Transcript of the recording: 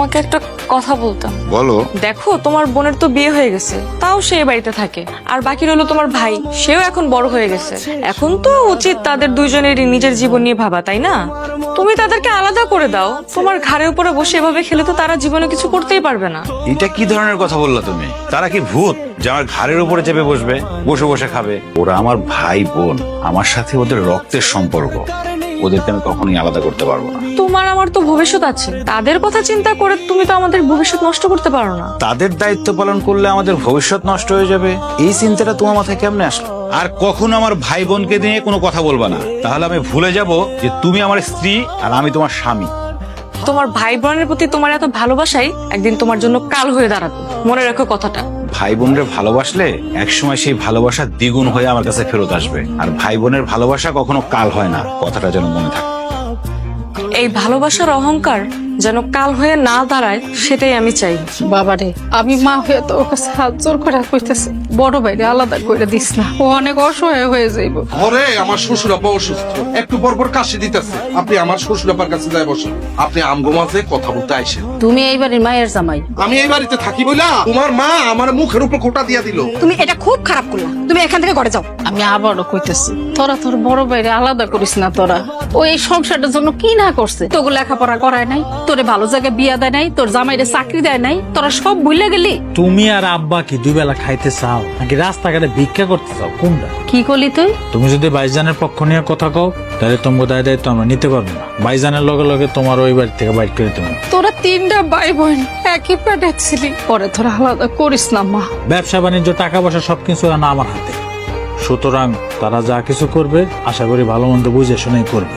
তোমাকে একটা কথা বলতাম। বলো। দেখো তোমার বোনের তো বিয়ে হয়ে গেছে, তাও সে এই বাড়িতে থাকে। আর বাকি রইলো তোমার ভাই, সেও এখন বড় হয়ে গেছে। এখন তো উচিত তাদের দুইজনেরই নিজের জীবন নিয়ে ভাবা, তাই না? তুমি তাদেরকে আলাদা করে দাও, তোমার ঘাড়ের উপরে বসে এভাবে খেলে তো তারা জীবনে কিছু করতেই পারবে না। এটা কি ধরনের কথা বললা তুমি? তারা কি ভূত যে আমার ঘাড়ের উপরে চেপে বসবে, বসে বসে খাবে? ওরা আমার ভাই বোন, আমার সাথে ওদের রক্তের সম্পর্ক। ওদেরকে আমি কখনোই আলাদা করতে পারবো না। তোমার আমার তো ভবিষ্যৎ আছে, তাদের কথা চিন্তা করে তুমি তো আমাদের ভবিষ্যৎ নষ্ট করতে পারো না। তাদের দায়িত্ব পালন করলে আমাদের ভবিষ্যৎ নষ্ট হয়ে যাবে, এই চিন্তাটা তোমার মাথায় কেমনে আসলো? আর কখনো আমার ভাই বোনকে নিয়ে কোনো কথা বলবা না, তাহলে আমি ভুলে যাব যে তুমি আমার স্ত্রী আর আমি তোমার স্বামী। তোমার ভাই বোনের প্রতি তোমার এত ভালোবাসাই একদিন তোমার জন্য কাল হয়ে দাঁড়াবে, মনে রাখো কথাটা। ভাই বোনরে ভালোবাসলে একসময় সেই ভালোবাসা দ্বিগুণ হয়ে আমার কাছে ফেরত আসবে। আর ভাই বোনের ভালোবাসা কখনো কাল হয় না, কথাটা যেন মনে থাকে। এই ভালোবাসার অহংকার যেন কাল হয়ে না দাঁড়ায়, সেটাই আমি চাই। বাবারে, আমি মা হয়ে তো ওর কাছে হাত জোর করে কইতেছি, বড় ভাইরে আলাদা করে দিস না, ও অনেক অসহায় হয়ে যাইব। ঘরে আমার শ্বশুর আব্বা অসুস্থ, একটু পর পর কাশি দিতেছে। আপনি আমার শ্বশুর আব্বার কাছে যাই বসেন, আপনি আমগো মাঝে কথা বলতে আইসেন। তুমি এই বাড়ির মায়ের জামাই, আমি এই বাড়িতে থাকি বইলা তোমার মা আমার মুখের উপর খোঁটা দিয়া দিল। তুমি এটা খুব খারাপ করলা, তুমি এখান থেকে ঘরে যাও। আমি আবারও কইতেছি, তোরা তোর বড় ভাইরে আলাদা করিস না। তোরা ও এই সংসারটার জন্য কি না করছে? তোকে লেখাপড়া করায় নাই, তোরে ভালো জায়গায় বিয়া দেয় নাই, তোর জামাইরে চাকরি দেয় নাই, তোরা সব ভুলে গেলি। তুমি আর আব্বা কি দুই বেলা খাইতে চাও নাকি রাস্তাঘাটে ভিক্ষা করতে চাও? কোনটা? কি করলি তুই? তুমি যদি ভাইজানের পক্ষ নিয়ে কথা কও, তাহলে তোমাকে দায় দায়িত্ব আমরা নিতে পারবো না। ভাইজানের লগে লগে তোমার ওই বাড়ি থেকে বাইর করে দেবো। তোরা তিনটা ভাই বোন একই পেটে ছিলি, পরে তোরা আলাদা করিস না মা। ব্যবসা বাণিজ্য, টাকা পয়সা সবকিছু না আমার হাতে। সুতরাং তারা যা কিছু করবে আশা করি ভালো মন্দ বুঝে শুনেই করবে।